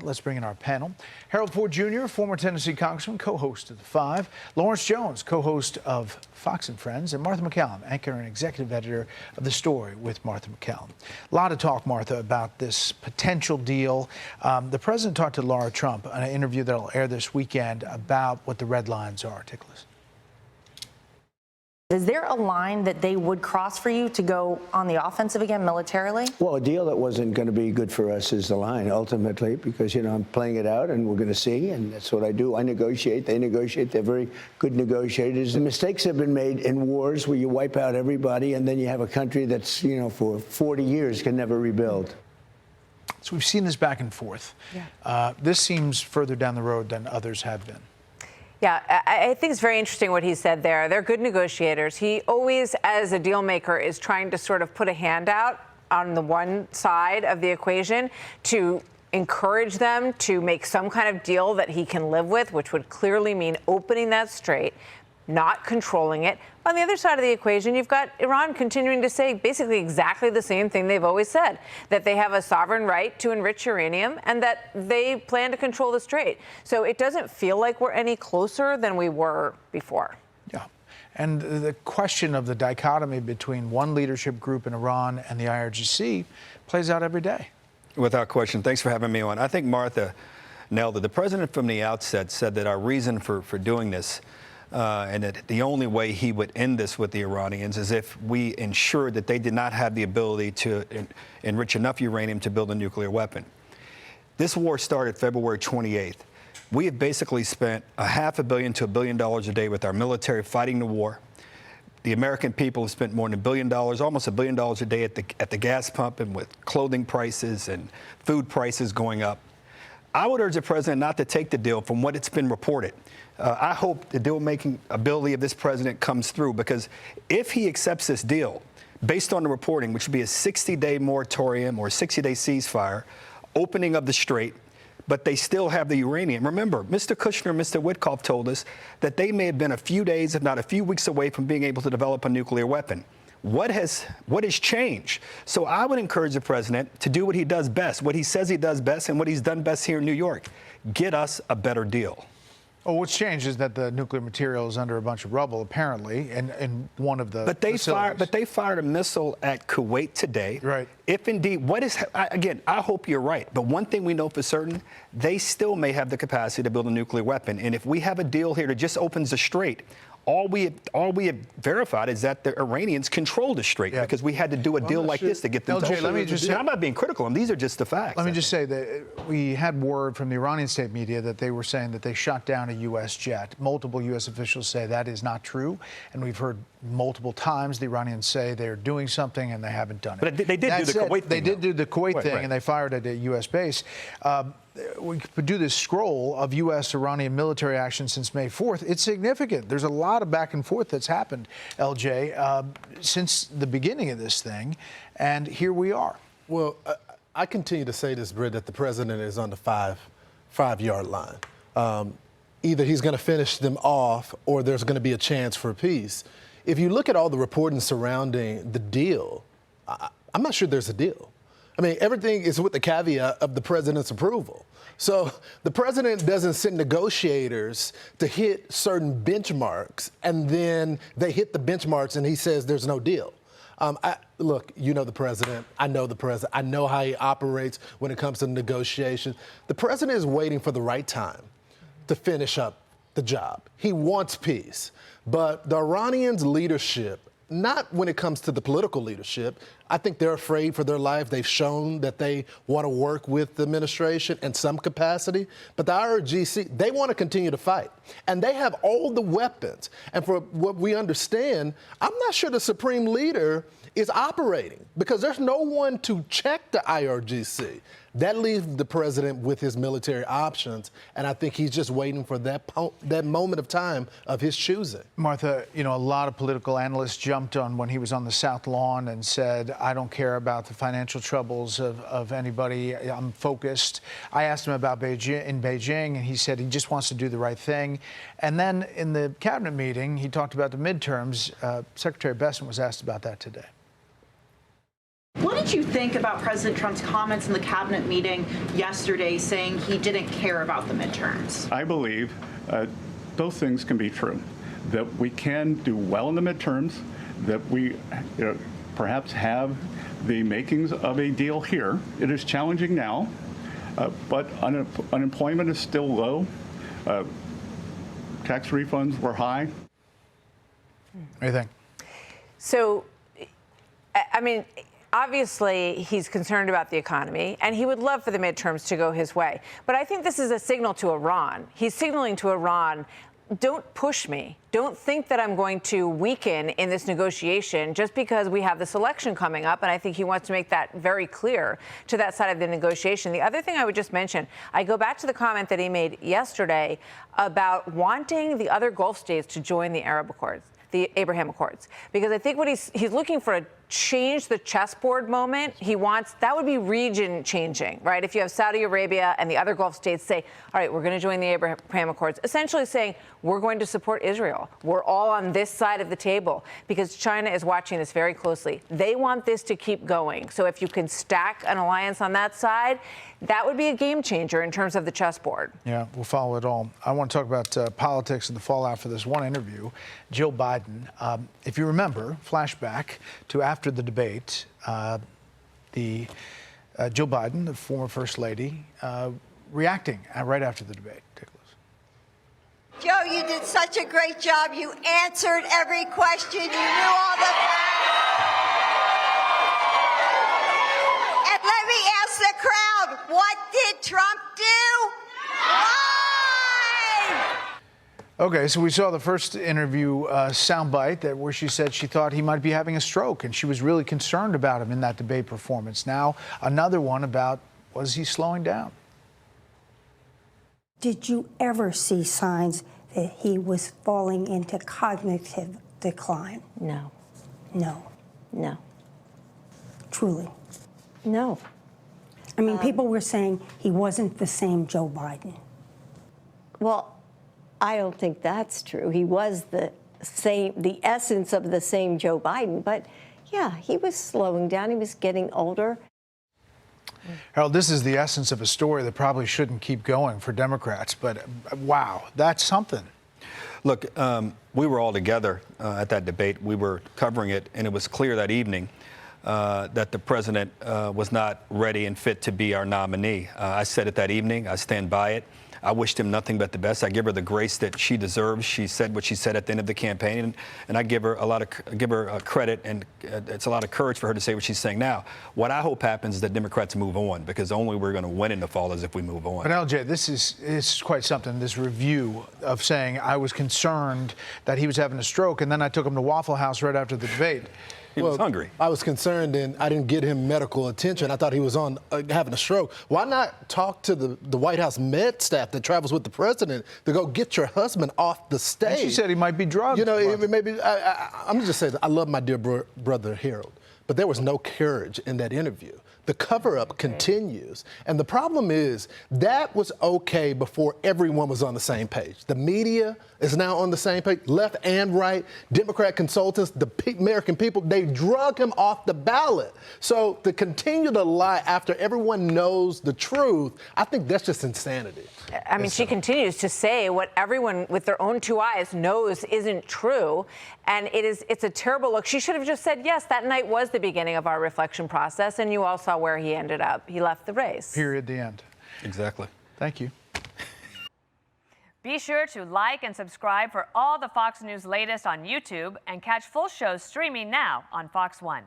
Let's bring in our panel. Harold Ford Jr., former Tennessee congressman, co-host of The Five. Lawrence Jones, co-host of Fox and Friends. And Martha MacCallum, anchor and executive editor of The Story with Martha MacCallum. A lot of talk, Martha, about this potential deal. The president talked to Laura Trump in an interview that will air this weekend about what the red lines are. Take a listen. Is there a line that they would cross for you to go on the offensive again militarily? Well, a deal that wasn't going to be good for us is the line, ultimately, because, you know, I'm playing it out and we're going to see, and that's what I do. I negotiate, they negotiate, they're very good negotiators. The mistakes have been made in wars where you wipe out everybody and then you have a country that's, you know, for 40 years can never rebuild. So we've seen this back and forth. Yeah. This seems further down the road than others have been. Yeah, I think it's very interesting what he said there. They're good negotiators. He always, as a deal maker, is trying to sort of put a hand out on the one side of the equation to encourage them to make some kind of deal that he can live with, which would clearly mean opening that strait, not controlling it. On the other side of the equation, you've got Iran continuing to say basically exactly the same thing they've always said, that they have a sovereign right to enrich uranium and that they plan to control the strait. So it doesn't feel like we're any closer than we were before. Yeah. And the question of the dichotomy between one leadership group in Iran and the IRGC plays out every day. Without question. Thanks for having me on. I think Martha nailed it. The president from the outset said that our reason for doing this and that the only way he would end this with the Iranians is if we ensured that they did not have the ability to enrich enough uranium to build a nuclear weapon. This war started February 28th. We have basically spent $500 million to $1 billion a day with our military fighting the war. The American people have spent more than $1 billion, almost $1 billion a day at the gas pump, and with clothing prices and food prices going up. I would urge the president not to take the deal from what it's been reported. I hope the deal-making ability of this president comes through, because if he accepts this deal, based on the reporting, which would be a 60-day moratorium or a 60-day ceasefire, opening of the strait, but they still have the uranium. Remember, Mr. Kushner and Mr. Witkoff told us that they may have been a few days, if not a few weeks away from being able to develop a nuclear weapon. What has changed? So I would encourage the president to do what he does best, what he says he does best, and what he's done best here in New York. Get us a better deal. Well, what's changed is that the nuclear material is under a bunch of rubble, apparently, in one of the facilities. But they fired a missile at Kuwait today. Right. If indeed, again, I hope you're right. But one thing we know for certain, they still may have the capacity to build a nuclear weapon. And if we have a deal here that just opens the strait, all we have verified is that the Iranians control the strait, because we had to do a deal like this to get them to. Let me just say, I'm not being critical, and these are just the facts. Let me just say that we had word from the Iranian state media that they were saying that they shot down a U.S. jet. Multiple U.S. officials say that is not true, and we've heard multiple times the Iranians say they're doing something and they haven't done it. But they did do the Kuwait thing. They did do the Kuwait thing, and they fired at a U.S. base. We could do this scroll of U.S.-Iranian military action since May 4th. It's significant. There's a lot of back and forth that's happened, LJ, since the beginning of this thing, and here we are. Well, I continue to say this, Britt, that the president is on the five-yard line. Either he's going to finish them off or there's going to be a chance for peace. If you look at all the reporting surrounding the deal, I'm not sure there's a deal. I mean, everything is with the caveat of the president's approval. So the president doesn't send negotiators to hit certain benchmarks, and then they hit the benchmarks and he says there's no deal. Look, you know the president. I know the president. I know how he operates when it comes to negotiations. The president is waiting for the right time to finish up the job. He wants peace. But the Iranians' leadership, not when it comes to the political leadership, I think they're afraid for their life. They've shown that they want to work with the administration in some capacity. But the IRGC, they want to continue to fight. And they have all the weapons. And for what we understand, I'm not sure the supreme leader is operating, because there's no one to check the IRGC. That leaves the president with his military options, and I think he's just waiting for that moment of time of his choosing. Martha, you know, a lot of political analysts jumped on when he was on the South Lawn and said, I don't care about the financial troubles of anybody. I'm focused. I asked him about Beijing, and he said he just wants to do the right thing. And then in the cabinet meeting, he talked about the midterms. Secretary Bessent was asked about that today. What did you think about President Trump's comments in the cabinet meeting yesterday saying he didn't care about the midterms? I believe those things can be true, that we can do well in the midterms, that we perhaps have the makings of a deal here. It is challenging now, but unemployment is still low. Tax refunds were high. What do you think? So, I mean, obviously, he's concerned about the economy, and he would love for the midterms to go his way. But I think this is a signal to Iran. He's signaling to Iran, don't push me. Don't think that I'm going to weaken in this negotiation just because we have this election coming up. And I think he wants to make that very clear to that side of the negotiation. The other thing I would just mention, I go back to the comment that he made yesterday about wanting the other Gulf states to join the Arab Accords, the Abraham Accords, because I think what he's looking for a change the chessboard moment. He wants, that would be region changing, right? If you have Saudi Arabia and the other Gulf states say, all right, we're going to join the Abraham Accords, essentially saying we're going to support Israel. We're all on this side of the table because China is watching this very closely. They want this to keep going. So if you can stack an alliance on that side, that would be a game changer in terms of the chessboard. Yeah, we'll follow it all. I want to talk about politics and the fallout for this one interview. Jill Biden, if you remember, flashback to after the debate, Jill Biden, the former First Lady, reacting right after the debate. Take a listen. Joe, you did such a great job. You answered every question. You knew all the... And let me ask the crowd, what did Trump do? Lie! Okay, so we saw the first interview soundbite where she said she thought he might be having a stroke, and she was really concerned about him in that debate performance. Now, another one about, was he slowing down? Did you ever see signs that he was falling into cognitive decline? No. No. No. Truly. No. I mean, people were saying he wasn't the same Joe Biden. Well, I don't think that's true. He was the essence of the same Joe Biden. But, yeah, he was slowing down. He was getting older. Harold, this is the essence of a story that probably shouldn't keep going for Democrats. But, wow, that's something. Look, we were all together at that debate. We were covering it, and it was clear that evening that the president was not ready and fit to be our nominee. I said it that evening. I stand by it. I wished him nothing but the best. I give her the grace that she deserves. She said what she said at the end of the campaign, and I give her credit, and it's a lot of courage for her to say what she's saying now. What I hope happens is that Democrats move on, because only we're going to win in the fall is if we move on. But LJ, this is quite something. This review of saying I was concerned that he was having a stroke, and then I took him to Waffle House right after the debate. He was hungry. I was concerned, and I didn't get him medical attention. I thought he was on having a stroke. Why not talk to the White House med staff that travels with the president to go get your husband off the stage? And she said he might be drugged. You know, maybe I'm just saying, I love my dear brother Harold, but there was no courage in that interview. The cover-up continues. And the problem is that was okay before everyone was on the same page. The media is now on the same page, left and right. Democrat consultants, the American people, they drug him off the ballot. So to continue to lie after everyone knows the truth, I think that's just insanity. I mean, she continues to say what everyone with their own two eyes knows isn't true. And it's a terrible look. She should have just said, yes, that night was the beginning of our reflection process. And you all saw where he ended up. He left the race. Period, the end. Exactly. Thank you. Be sure to like and subscribe for all the Fox News latest on YouTube, and catch full shows streaming now on Fox One.